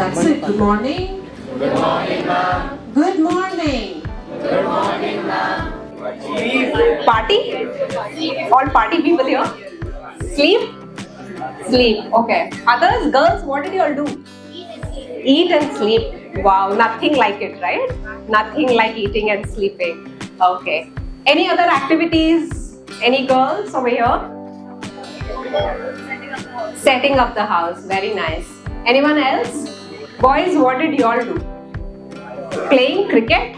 That's it. Good morning. Good morning, ma'am. Good morning. Good morning, ma'am. Party? All party people here? Sleep? Sleep. Okay. Others, girls, what did you all do? Eat and sleep. Wow, nothing like it, right? Nothing like eating and sleeping. Okay. Any other activities? Any girls over here? Setting up the house. Very nice. Anyone else? Boys, what did you all do? Playing cricket?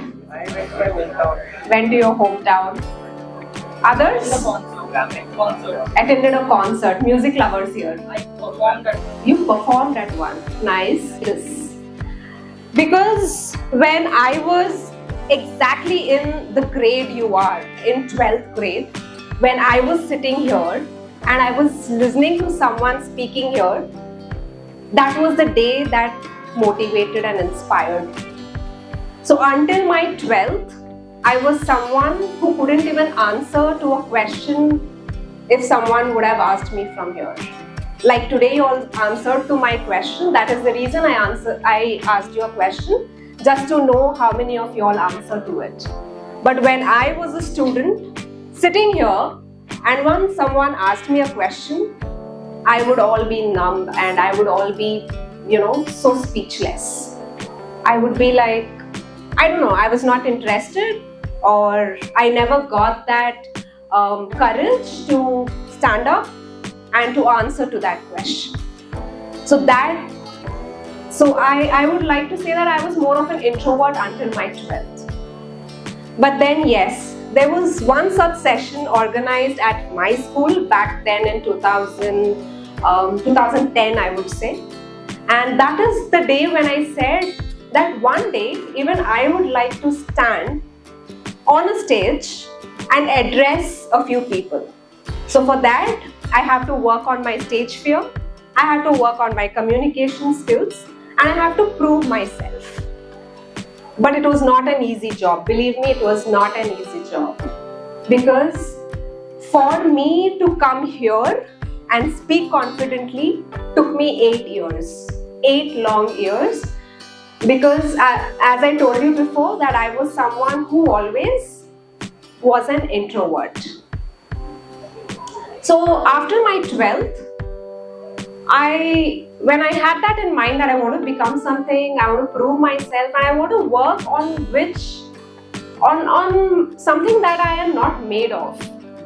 Went to your hometown. Others? Attended a concert. Music lovers here. You performed at one. Nice. Yes. Because when I was exactly in the grade you are, in 12th grade, when I was sitting here and I was listening to someone speaking here, that was the day that motivated and inspired me. So until my 12th, I was someone who couldn't even answer to a question if someone would have asked me from here. Like today you all answered to my question. That is the reason I asked you a question, just to know how many of you all answer to it. But when I was a student sitting here and when someone asked me a question, I would all be numb and I would all be, so speechless. I would be like, I don't know, I was not interested, or I never got that courage to stand up and to answer to that question. So I would like to say that I was more of an introvert until my 12th. But then yes, there was one such session organized at my school back then in 2010 I would say. And that is the day when I said that one day even I would like to stand on a stage and address a few people. So for that, I have to work on my stage fear, I have to work on my communication skills, and I have to prove myself. But it was not an easy job. Believe me, it was not an easy job. Because for me to come here and speak confidently took me 8 years. 8 long years. Because as I told you before, that I was someone who always was an introvert. So after my 12th, when I had that in mind that I want to become something, I want to prove myself, and I want to work on something that I am not made of.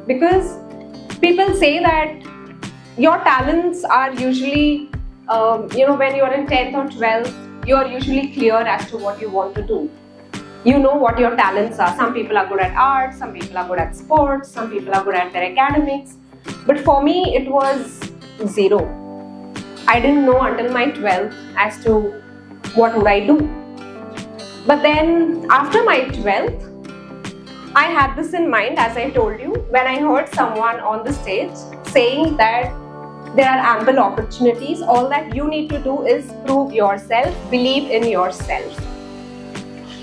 Because people say that your talents are usually, when you are in 10th or 12th, you are usually clear as to what you want to do. You know what your talents are. Some people are good at art, some people are good at sports, some people are good at their academics. But for me, it was zero. I didn't know until my 12th as to what would I do. But then after my 12th, I had this in mind, as I told you, when I heard someone on the stage saying that there are ample opportunities, all that you need to do is prove yourself, believe in yourself.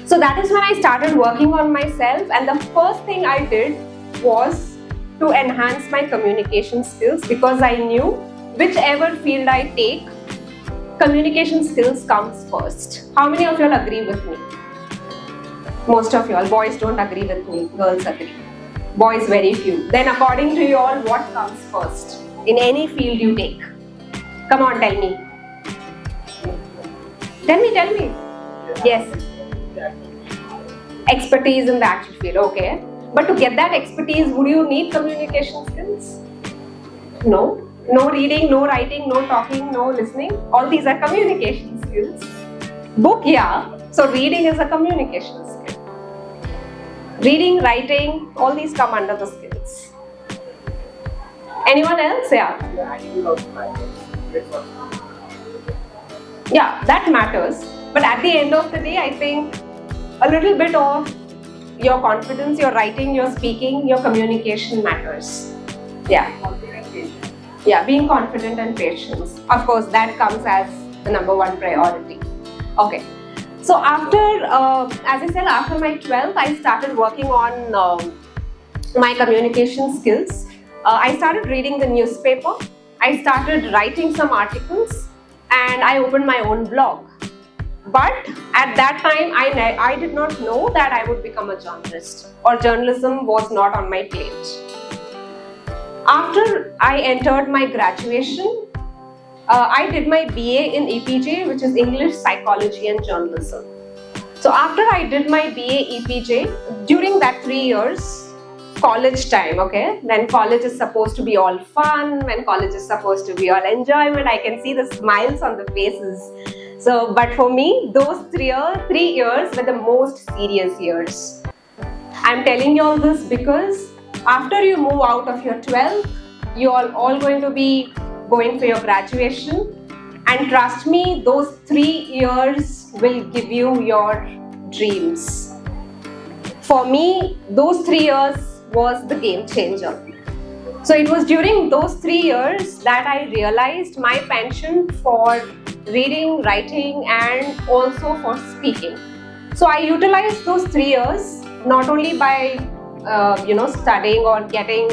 So that is when I started working on myself, and the first thing I did was to enhance my communication skills, because I knew whichever field I take, communication skills comes first. How many of you all agree with me? Most of you all. Boys don't agree with me, girls agree. Boys very few. Then according to you all, what comes first in any field you take? Come on, tell me. Tell me. Yes. Expertise in the actual field, okay. But to get that expertise, would you need communication skills? No. No reading, no writing, no talking, no listening. All these are communication skills. Book, yeah. So reading is a communication skill. Reading, writing, all these come under the skills. Anyone else? Yeah. Yeah, that matters. But at the end of the day, I think a little bit of your confidence, your writing, your speaking, your communication matters. Yeah. Yeah, being confident and patience. Of course, that comes as the #1 priority. Okay. So after, as I said, after my 12th, I started working on my communication skills. I started reading the newspaper. I started writing some articles, and I opened my own blog. But at that time, I did not know that I would become a journalist, or journalism was not on my plate. After I entered my graduation, I did my BA in EPJ, which is English, Psychology and Journalism. So after I did my BA EPJ, during that 3 years, college time, okay, when college is supposed to be all fun, when college is supposed to be all enjoyment, I can see the smiles on the faces. So, but for me, those 3 years were the most serious years. I'm telling you all this because after you move out of your 12th, you are all going to be going for your graduation, and trust me, those 3 years will give you your dreams. For me, those 3 years was the game changer. So it was during those 3 years that I realized my penchant for reading, writing and also for speaking. So I utilized those 3 years not only by studying or getting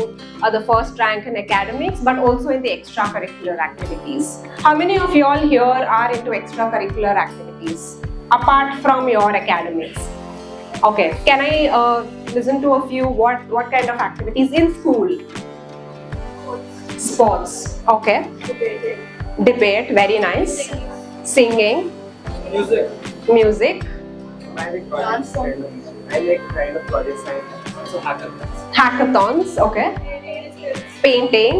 the first rank in academics, but also in the extracurricular activities. How many of you all here are into extracurricular activities apart from your academics? Okay, can I listen to a few what kind of activities in school? Sports. Okay. Debate, very nice. Singing. Music. I like kind of projects like so hackathons. Hackathons, okay. Painting.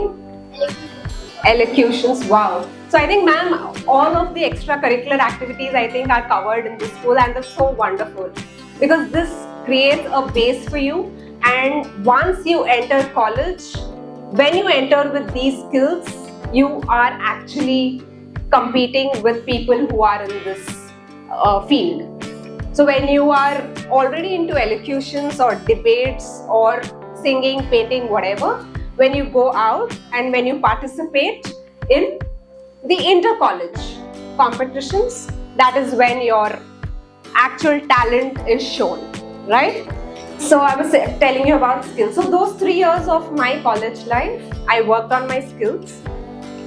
Elocutions, wow. So I think, ma'am, all of the extracurricular activities I think are covered in this school, and that's so wonderful because this creates a base for you, and once you enter college, when you enter with these skills, you are actually competing with people who are in this field. So when you are already into elocutions or debates or singing, painting, whatever, when you go out and when you participate in the inter-college competitions, that is when your actual talent is shown, right? So I was telling you about skills. So those 3 years of my college life, I worked on my skills.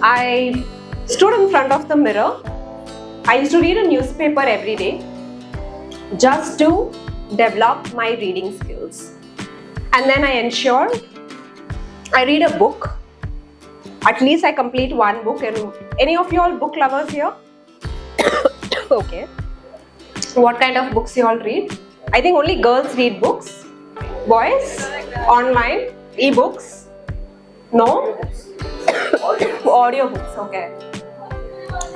I stood in front of the mirror. I used to read a newspaper every day just to develop my reading skills. And then I ensure I read a book. At least I complete one book. And any of you all book lovers here? Okay. What kind of books you all read? I think only girls read books. Boys? Online? E-books? No? Audio books, okay.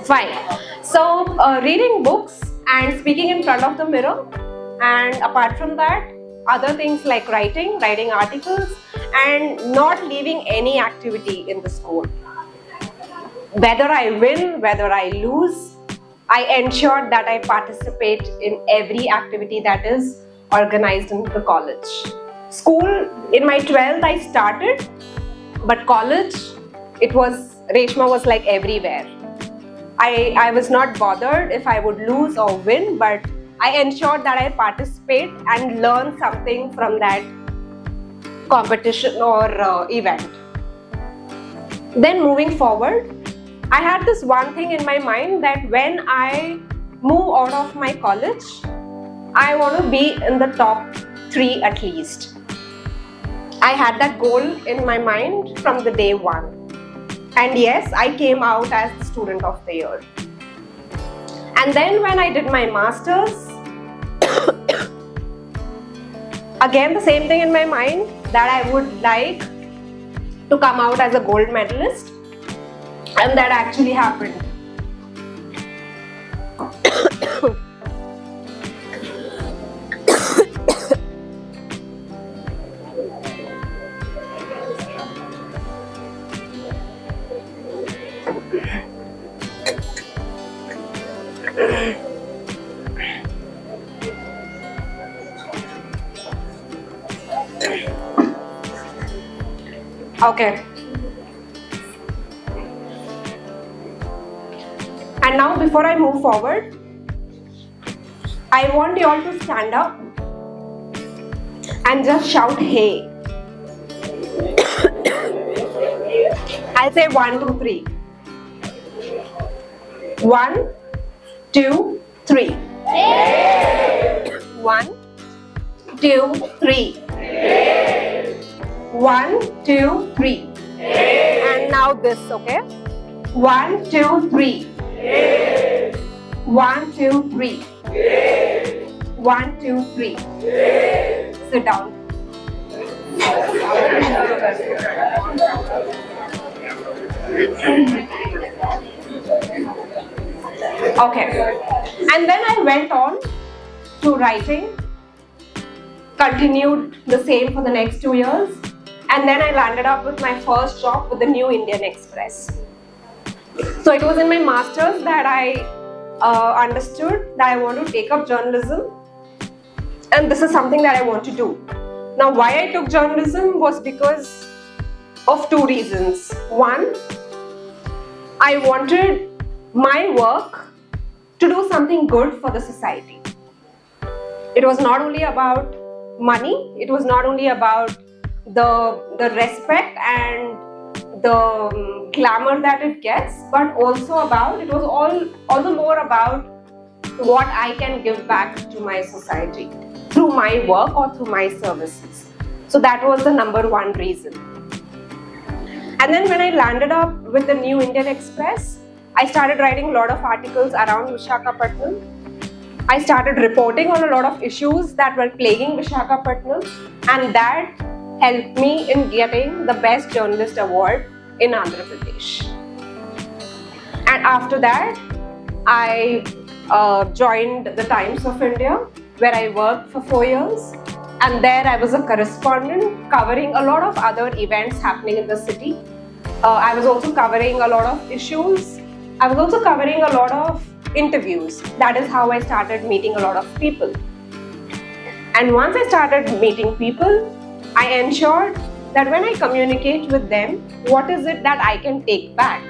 Fine. So, reading books and speaking in front of the mirror, and apart from that, other things like writing articles, and not leaving any activity in the school. Whether I win, whether I lose, I ensure that I participate in every activity that is organized in the college. School, in my 12th I started, but college, Reshma was like everywhere. I was not bothered if I would lose or win, but I ensured that I participate and learn something from that competition or event. Then moving forward, I had this one thing in my mind that when I move out of my college, I want to be in the top 3 at least. I had that goal in my mind from the day one. And yes, I came out as the student of the year. And then when I did my masters, again the same thing in my mind, that I would like to come out as a gold medalist, and that actually happened. Okay. And now before I move forward, I want you all to stand up and just shout hey. I'll say 1, 2, 3. 1, 2, 3. 1, 2, 3. 1, 2, 3. And now this, okay? 1, 2, 3. 1, 2, 3. 1, 2, 3. Sit down. Okay. And then I went on to writing, continued the same for the next 2 years, and then I landed up with my first job with the New Indian Express. So it was in my master's that I understood that I want to take up journalism, and this is something that I want to do. Now, why I took journalism was because of 2 reasons. One, I wanted my work to do something good for the society. It was not only about money, it was not only about the respect and the glamour that it gets, but also about, it was all the more about what I can give back to my society through my work or through my services. So that was the number 1 reason. And then when I landed up with the New Indian Express, I started writing a lot of articles around Visakhapatnam. I started reporting on a lot of issues that were plaguing Visakhapatnam, and that helped me in getting the Best Journalist Award in Andhra Pradesh. And after that, I joined the Times of India, where I worked for 4 years. And there I was a correspondent covering a lot of other events happening in the city. I was also covering a lot of issues. I was also covering a lot of interviews. That is how I started meeting a lot of people. And once I started meeting people, I ensured that when I communicate with them, what is it that I can take back?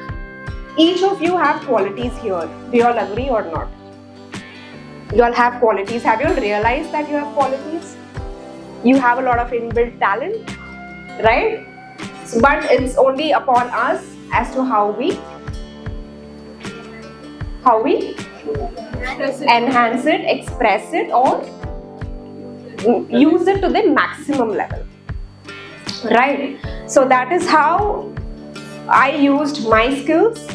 Each of you have qualities here. Do you all agree or not? You all have qualities. Have you all realized that you have qualities? You have a lot of inbuilt talent, right? But it's only upon us as to how we enhance it, express it, or use it to the maximum level, right? So that is how I used my skills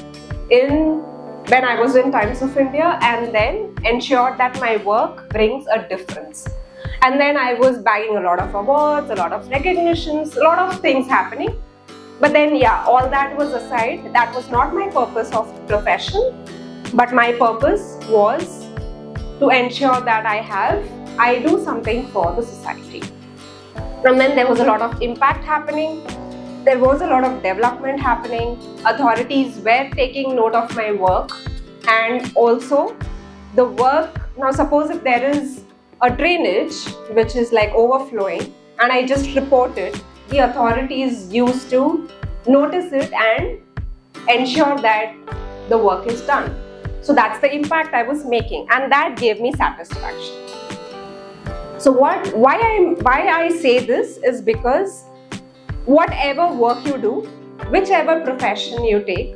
when I was in Times of India, and then ensured that my work brings a difference. And then I was bagging a lot of awards, a lot of recognitions, a lot of things happening. But then, yeah, all that was aside. That was not my purpose of the profession. But my purpose was to ensure that I do something for the society. And then there was a lot of impact happening. There was a lot of development happening. Authorities were taking note of my work. And also the work, now suppose if there is a drainage which is like overflowing and I just report it, the authorities used to notice it and ensure that the work is done. So that's the impact I was making, and that gave me satisfaction. So why I say this is because whatever work you do, whichever profession you take,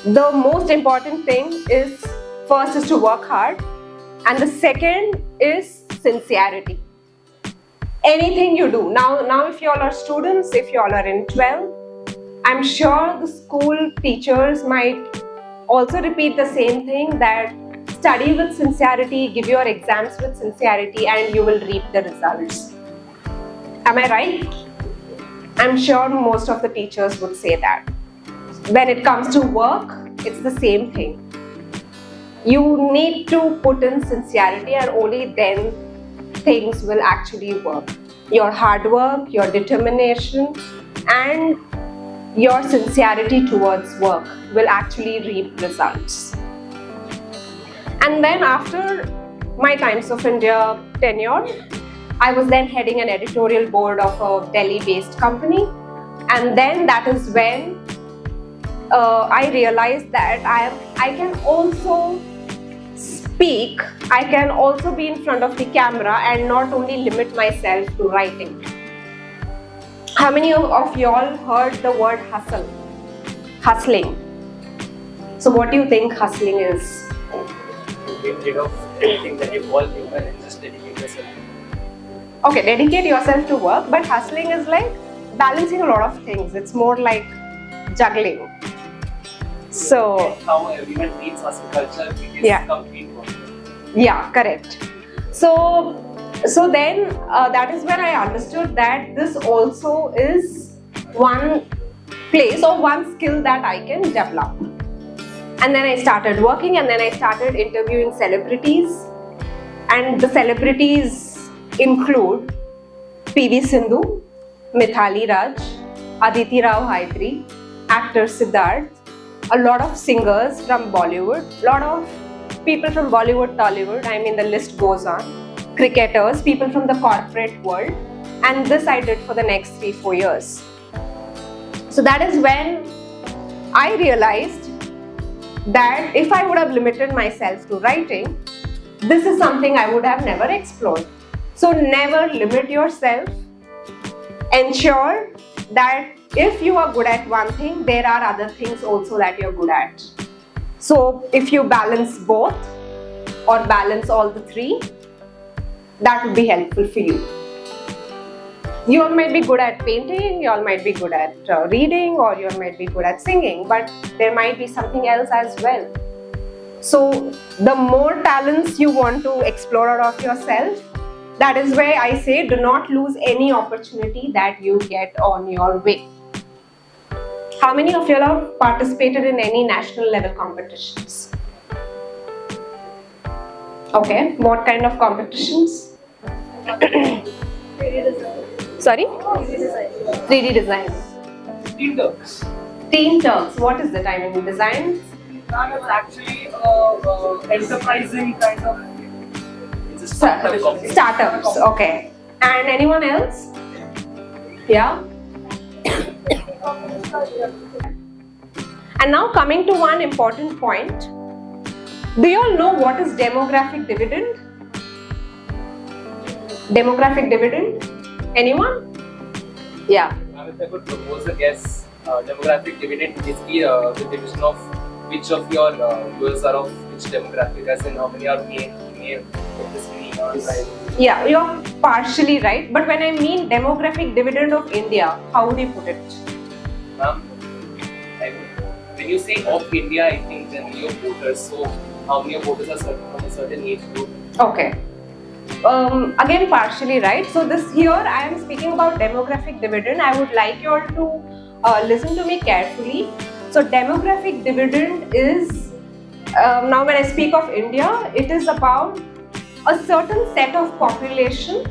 the most important thing is, first is to work hard, and the second is sincerity. Anything you do. Now if you all are students, if you all are in 12, I'm sure the school teachers might also repeat the same thing, that study with sincerity, give your exams with sincerity, and you will reap the results. Am I right? I'm sure most of the teachers would say that. When it comes to work, it's the same thing. You need to put in sincerity, and only then things will actually work. Your hard work, your determination, and your sincerity towards work will actually reap results. And then after my Times of India tenure, I was then heading an editorial board of a Delhi-based company, and then that is when I realized that I can also speak, I can also be in front of the camera and not only limit myself to writing. How many of y'all heard the word hustle? Hustling. So what do you think hustling is? get rid of anything that you call human and just dedicate yourself. Okay, dedicate yourself to work, but hustling is like balancing a lot of things. It's more like juggling. So how everyone treats hustle culture, it is Yeah. complete work. yeah, correct. So then that is when I understood that this also is one place or one skill that I can develop. And then I started working, and then I started interviewing celebrities, and the celebrities include PV Sindhu, Mithali Raj, Aditi Rao Hydari, actor Siddharth, a lot of singers from Bollywood, a lot of people from Bollywood, Tollywood, I mean the list goes on, cricketers, people from the corporate world, and this I did for the next 3-4 years. So that is when I realized that if I would have limited myself to writing, this is something I would have never explored. So never limit yourself. Ensure that if you are good at one thing, there are other things also that you're good at. So if you balance both or balance all the three, that would be helpful for you. You all might be good at painting, you all might be good at reading, or you all might be good at singing, but there might be something else as well. So the more talents you want to explore out of yourself, that is why I say do not lose any opportunity that you get on your way. How many of you all have participated in any national level competitions? Okay, what kind of competitions? 3D design. Sorry? 3D design. 3D design. Teen Turks. Teen Turks, what is it? I mean, design? That is actually enterprising kind of. It's a startup company. Startups, okay. And anyone else? Yeah? And now coming to one important point. Do you all know what is demographic dividend? Demographic dividend? Anyone? Yeah. If I could propose a guess, demographic dividend is the division of which of your viewers are of which demographic, as in how many are male, this many are right. Yeah, you're partially right. But when I mean demographic dividend of India, how would you put it? When you say of India, I think generally of voters. So how many of voters are from a certain age group? Okay. Again, partially right. So this here I am speaking about demographic dividend. I would like you all to listen to me carefully. So demographic dividend is, now when I speak of India, it is about a certain set of population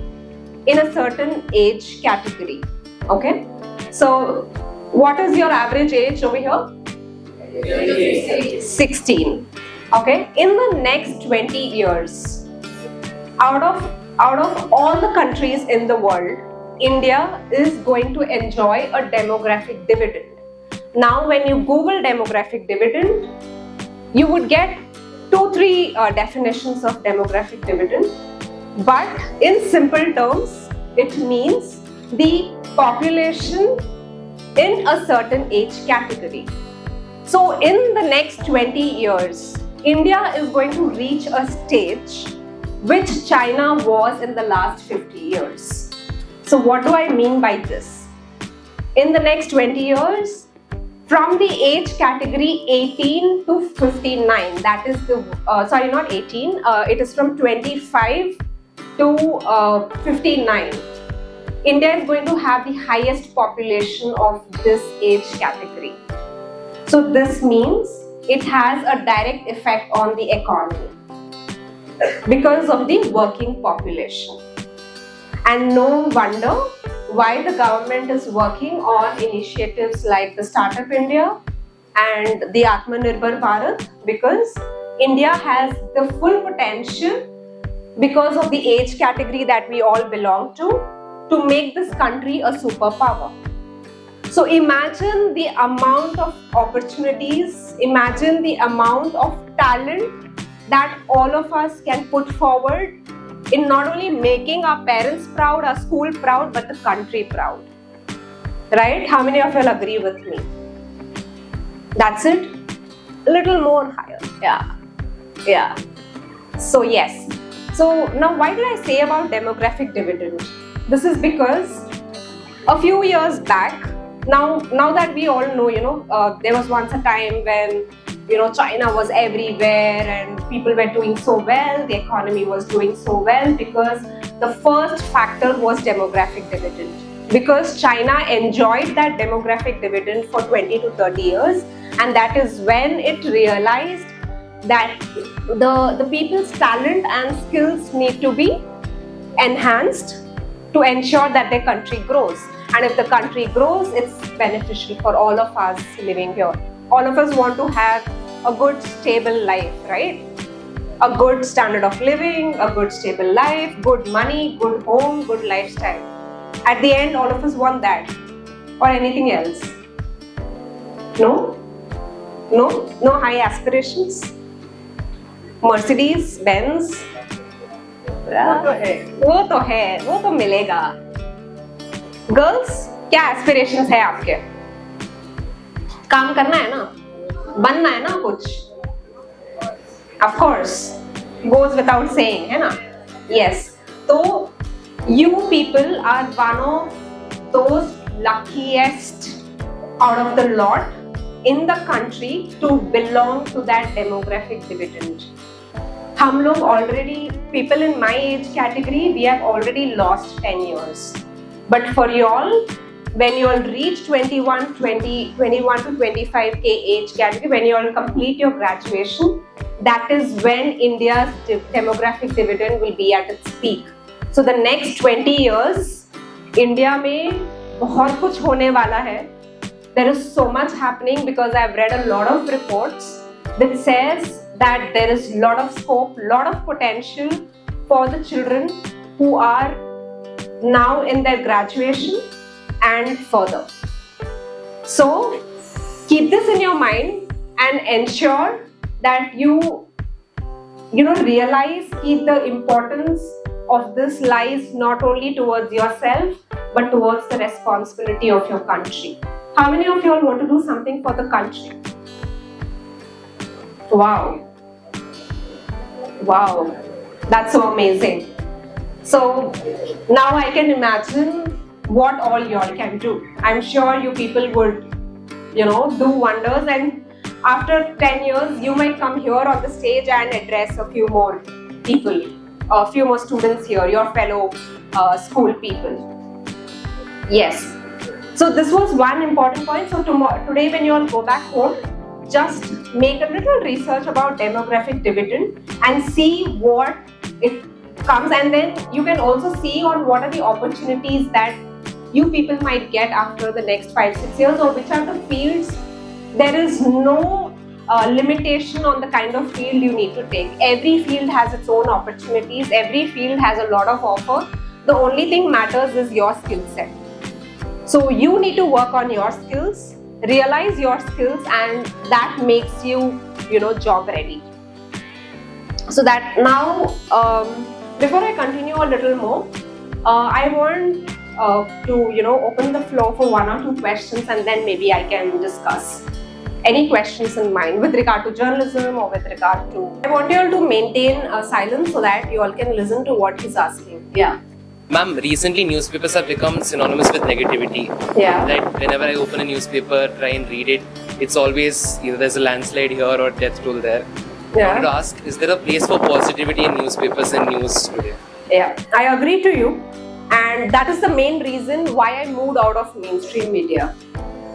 in a certain age category. Okay. So what is your average age over here? 16. Okay. In the next 20 years, out of all the countries in the world, India is going to enjoy a demographic dividend. Now when you Google demographic dividend, you would get 2-3 definitions of demographic dividend, but in simple terms, it means the population in a certain age category. So in the next 20 years, India is going to reach a stage which China was in the last 50 years. So what do I mean by this? In the next 20 years, from the age category 18 to 59, that is the, sorry, not 18, it is from 25 to 59. India is going to have the highest population of this age category. So this means it has a direct effect on the economy because of the working population. And no wonder why the government is working on initiatives like the Startup India and the Atmanirbhar Bharat, because India has the full potential, because of the age category that we all belong to make this country a superpower. So imagine the amount of opportunities, imagine the amount of talent that all of us can put forward in not only making our parents proud, our school proud, but the country proud. Right? How many of you all agree with me? That's it? A little more higher. Yeah. Yeah. So yes. So now why did I say about demographic dividend? This is because a few years back, now that we all know, there was once a time when China was everywhere and people were doing so well, the economy was doing so well because the first factor was demographic dividend. Because China enjoyed that demographic dividend for 20 to 30 years, and that is when it realized that the people's talent and skills need to be enhanced to ensure that their country grows. And if the country grows, it's beneficial for all of us living here. All of us want to have a good stable life, right? A good standard of living, a good stable life, good money, good home, good lifestyle. At the end, all of us want that. Or anything else? No? No? No high aspirations? Mercedes, Benz? वो तो है, वो तो मिलेगा. Girls, क्या aspirations है आपके? काम करना है ना? बनना है ना कुछ? Of course, goes without saying, है ना? Yes. तो you people are one of those luckiest out of the lot in the country to belong to that demographic dividend. हम लोग already, people in my age category, we have already lost 10 years. But for y'all, when you all reach 21 to 25k age category, when you all complete your graduation, that is when India's demographic dividend will be at its peak. So the next 20 years, India में बहुत कुछ होने वाला है. There is so much happening because I've read a lot of reports that says that there is lot of scope, lot of potential for the children who are now in their graduation and further. So keep this in your mind and ensure that you realize the importance of this lies not only towards yourself but towards the responsibility of your country. How many of you all want to do something for the country? Wow. Wow. That's so amazing. So now I can imagine what all y'all can do. I'm sure you people would, do wonders, and after 10 years, you might come here on the stage and address a few more people, a few more students here, your fellow school people. Yes. So this was one important point. So today when you all go back home, just make a little research about demographic dividend and see what it comes, and then you can also see on what are the opportunities that you people might get after the next 5-6 years, or which are the fields. There is no limitation on the kind of field you need to take. Every field has its own opportunities, every field has a lot of offer. The only thing matters is your skill set. So you need to work on your skills, realize your skills, and that makes you, job ready. So that now, before I continue a little more, I want to, open the floor for 1 or 2 questions, and then maybe I can discuss any questions in mind with regard to journalism or with regard to. I want you all to maintain silence so that you all can listen to what he's asking. Yeah. Ma'am, recently newspapers have become synonymous with negativity. Yeah. That whenever I open a newspaper, try and read it, it's always either there's a landslide here or death toll there. Yeah. I wanted to ask, is there a place for positivity in newspapers and news today? Yeah, I agree to you, and that is the main reason why I moved out of mainstream media.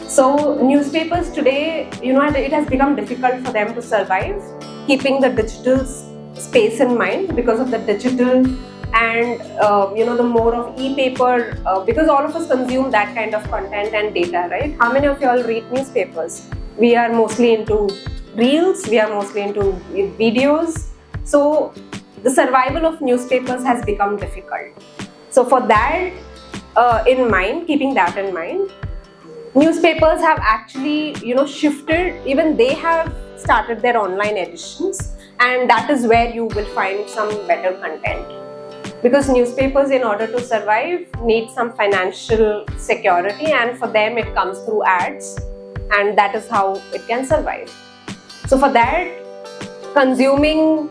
So newspapers today, it has become difficult for them to survive, keeping the digital space in mind because of the digital and the more of e-paper, because all of us consume that kind of content and data, right? How many of you all read newspapers? We are mostly into reels, we are mostly into videos. So the survival of newspapers has become difficult. So for that in mind, keeping that in mind, newspapers have actually shifted. Even they have started their online editions, and that is where you will find some better content. Because newspapers, in order to survive, need some financial security, and for them it comes through ads, and that is how it can survive. So for that, consuming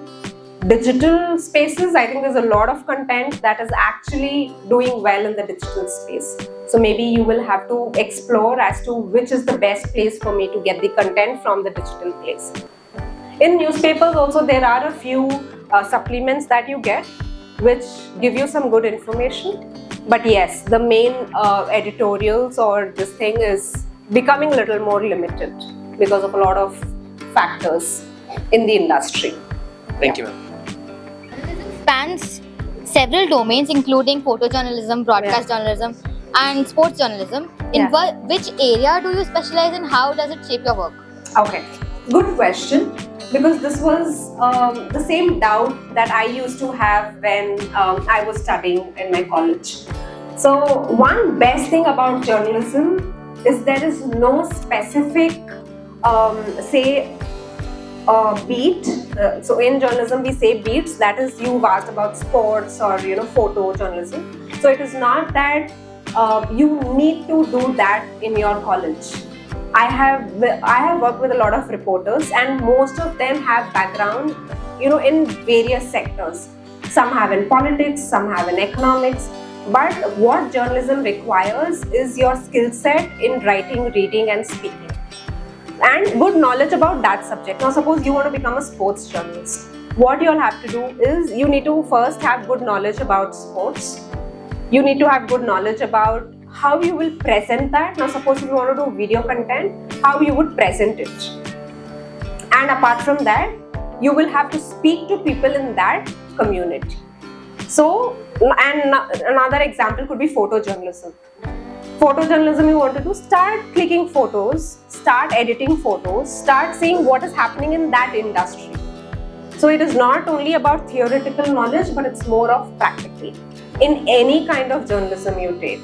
digital spaces, I think there's a lot of content that is actually doing well in the digital space. So maybe you will have to explore as to which is the best place for me to get the content from the digital place. In newspapers also there are a few supplements that you get which give you some good information. But yes, the main editorials or this thing is becoming a little more limited because of a lot of factors in the industry. Thank you, ma'am. Spans several domains including photojournalism, broadcast journalism and sports journalism. In which area do you specialize and how does it shape your work? Okay, good question, because this was the same doubt that I used to have when I was studying in my college. So one best thing about journalism is there is no specific beat. So in journalism we say beats, that is, you've asked about sports or photojournalism. So it is not that you need to do that in your college. I have worked with a lot of reporters and most of them have background in various sectors. Some have in politics, some have in economics. But what journalism requires is your skill set in writing, reading and speaking, and good knowledge about that subject. Now suppose you want to become a sports journalist. What you'll have to do is you need to first have good knowledge about sports. You need to have good knowledge about how you will present that. Now suppose if you want to do video content, how you would present it. And apart from that, you will have to speak to people in that community. So, and another example could be photojournalism. Photojournalism you want to do, start clicking photos, start editing photos, start seeing what is happening in that industry. So it is not only about theoretical knowledge, but it's more of practical in any kind of journalism you take.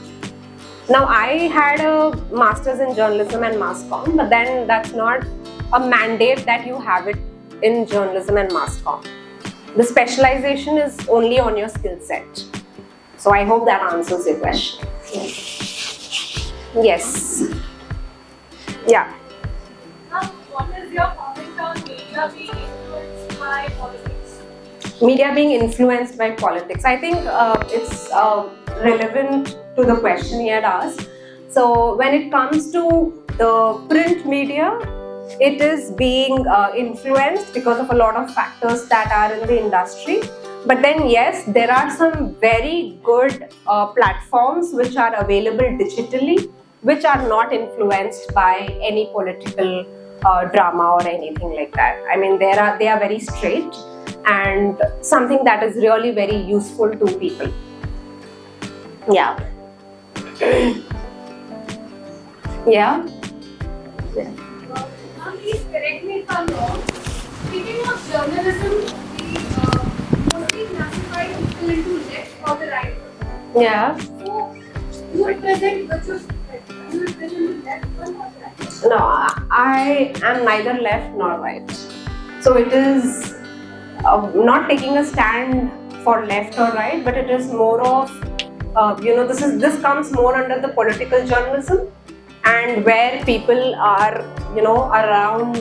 Now I had a master's in journalism and mass comm, but then that's not a mandate that you have it in journalism and mass comm. The specialization is only on your skill set. So I hope that answers your question. Yes. Yeah. What is your comment on media being influenced by politics? Media being influenced by politics. I think it's relevant to the question he had asked. So when it comes to the print media, it is being influenced because of a lot of factors that are in the industry. But then yes, there are some very good platforms which are available digitally, which are not influenced by any political drama or anything like that. I mean, they are very straight and something that is really very useful to people. Yeah. Yeah. Please correct me if I'm wrong. Speaking of journalism, we mostly classify people into left or the right. Yeah. So you represent you represent the left one or the right? No, I am neither left nor right. So it is not taking a stand for left or right, but it is more of this comes more under the political journalism, and where people are around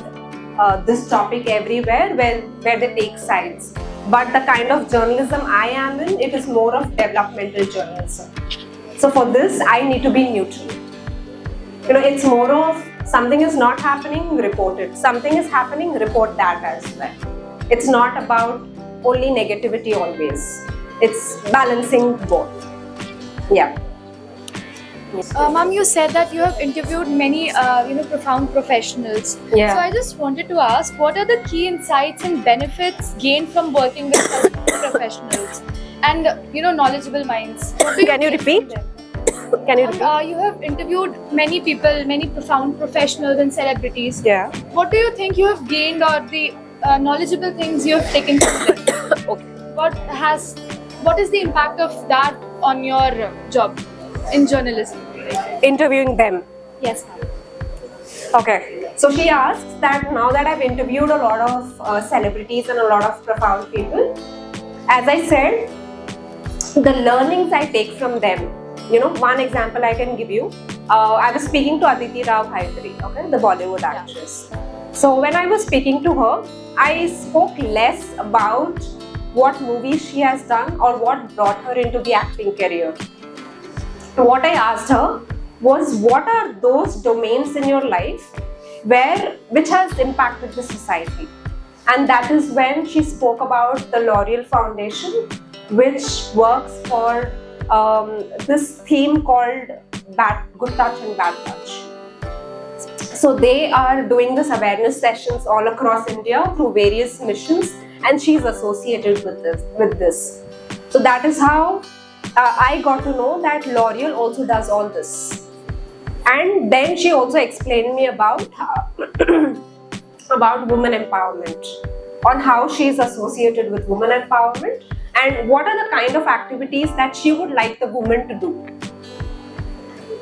this topic everywhere, where they take sides. But the kind of journalism I am in, it is more of developmental journalism. So for this, I need to be neutral. It's more of something is not happening, report it. Something is happening, report that as well. It's not about only negativity always. It's balancing both. Yeah. Ma'am, you said that you have interviewed many, profound professionals. Yeah. So I just wanted to ask, what are the key insights and benefits gained from working with such professionals and knowledgeable minds? Can you repeat? Can you repeat? You have interviewed many people, many profound professionals and celebrities. Yeah. What do you think you have gained, or the knowledgeable things you have taken from them? Okay. What is the impact of that on your job in journalism? Interviewing them. Yes, ma'am. Okay. So she asks that now that I've interviewed a lot of celebrities and a lot of profound people, as I said, the learnings I take from them. One example I can give you. I was speaking to Aditi Rao Hydari, okay, the Bollywood actress. So when I was speaking to her, I spoke less about what movies she has done or what brought her into the acting career. What I asked her was, what are those domains in your life which has impacted the society? And that is when she spoke about the L'Oreal Foundation, which works for this theme called Good Touch and Bad Touch. So they are doing this awareness sessions all across India through various missions, and she's associated with this. So that is how I got to know that L'Oreal also does all this. And then she also explained me about women empowerment, on how she is associated with women empowerment and what are the kind of activities that she would like the women to do.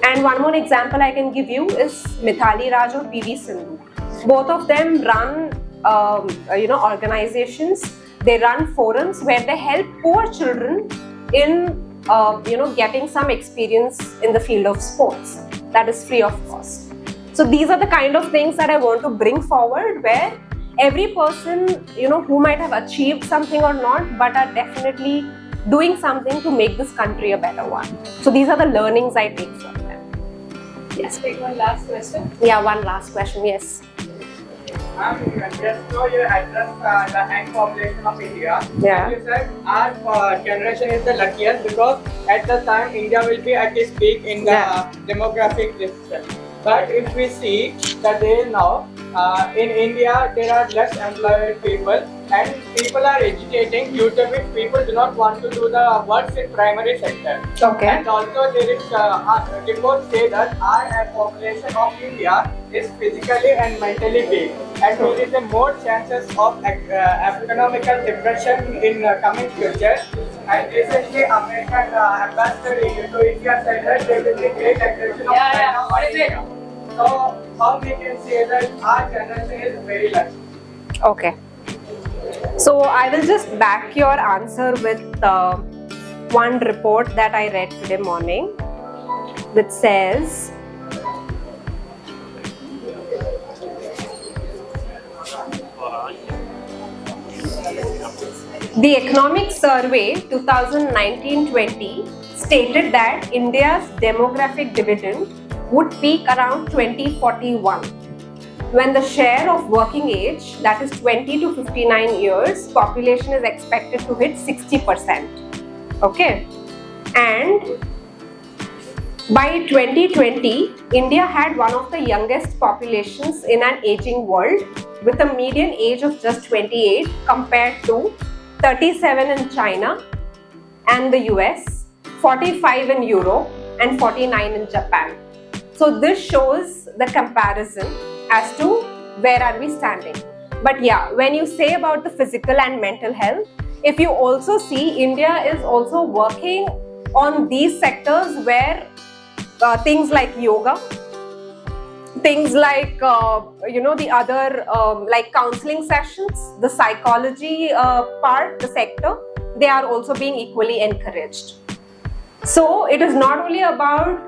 And one more example I can give you is Mithali Raj or PV Sindhu. Both of them run organizations. They run forums where they help poor children in getting some experience in the field of sports. That is free of cost. So these are the kind of things that I want to bring forward, where every person who might have achieved something or not, but are definitely doing something to make this country a better one. So these are the learnings I take from them. Yes. Take one last question. Yeah, one last question. Yes. Just so you address the young population of India. Yeah. You said our generation is the luckiest because at the time India will be at its peak in the demographic recession. But if we see the day now, in India there are less employed people and people are agitating due to which people do not want to do the works in primary sector. Okay. And also there is reports say that our population of India is physically and mentally weak, and there is a more chances of economical depression in coming future. And recently American ambassador to India said that there will be great aggression of China on India. So how we can say that our generation is very lucky? Okay. So I will just back your answer with one report that I read today morning, which says the Economic Survey 2019-20 stated that India's demographic dividend would peak around 2041, when the share of working age, that is 20 to 59 years, population is expected to hit 60%. Okay, and by 2020, India had one of the youngest populations in an aging world, with a median age of just 28 compared to 37 in China and the US, 45 in Europe and 49 in Japan. So this shows the comparison as to where are we standing. But yeah, when you say about the physical and mental health, if you also see, India is also working on these sectors where things like yoga, things like the other like counseling sessions, the psychology part, the sector, they are also being equally encouraged. So it is not only about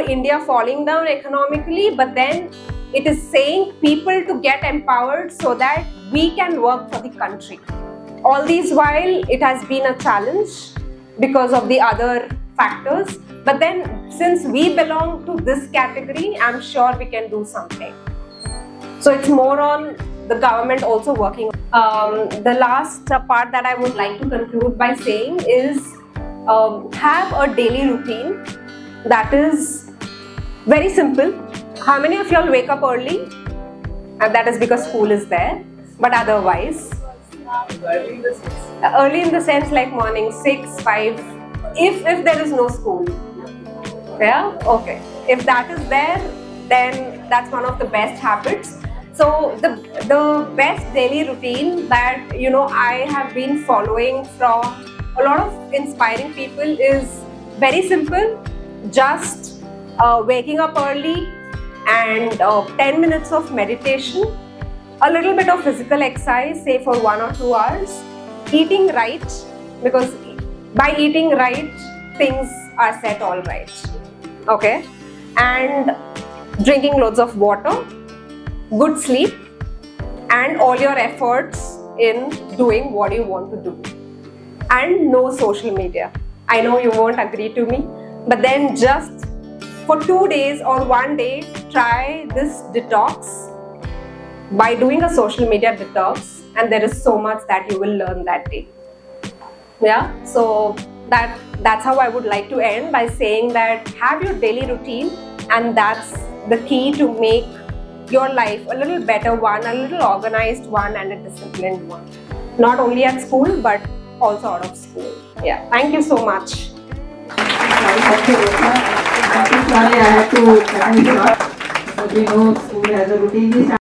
India falling down economically, but then it is saying people to get empowered so that we can work for the country. All these while it has been a challenge because of the other factors, but then since we belong to this category, I'm sure we can do something. So it's more on the government also working. The last part that I would like to conclude by saying is have a daily routine that is very simple. How many of y'all wake up early? And that is because school is there, but otherwise early in the sense like morning 6, 5, if there is no school. Yeah, okay, if that is there, then that's one of the best habits. So the best daily routine that I have been following from a lot of inspiring people is very simple. Just waking up early and 10 minutes of meditation, a little bit of physical exercise, say for 1 or 2 hours, eating right, because by eating right, things are set all right. Okay, and drinking loads of water, good sleep, and all your efforts in doing what you want to do. And no social media. I know you won't agree to me, but then just for 2 days or 1 day, try this detox by doing a social media detox, and there is so much that you will learn that day. Yeah, so that's how I would like to end, by saying that have your daily routine, and that's the key to make your life a little better one, a little organized one, and a disciplined one. Not only at school, but also out of school. Yeah, thank you so much. Thank you, Rosa. Sorry, I have to cut you short. But we know school has a routine.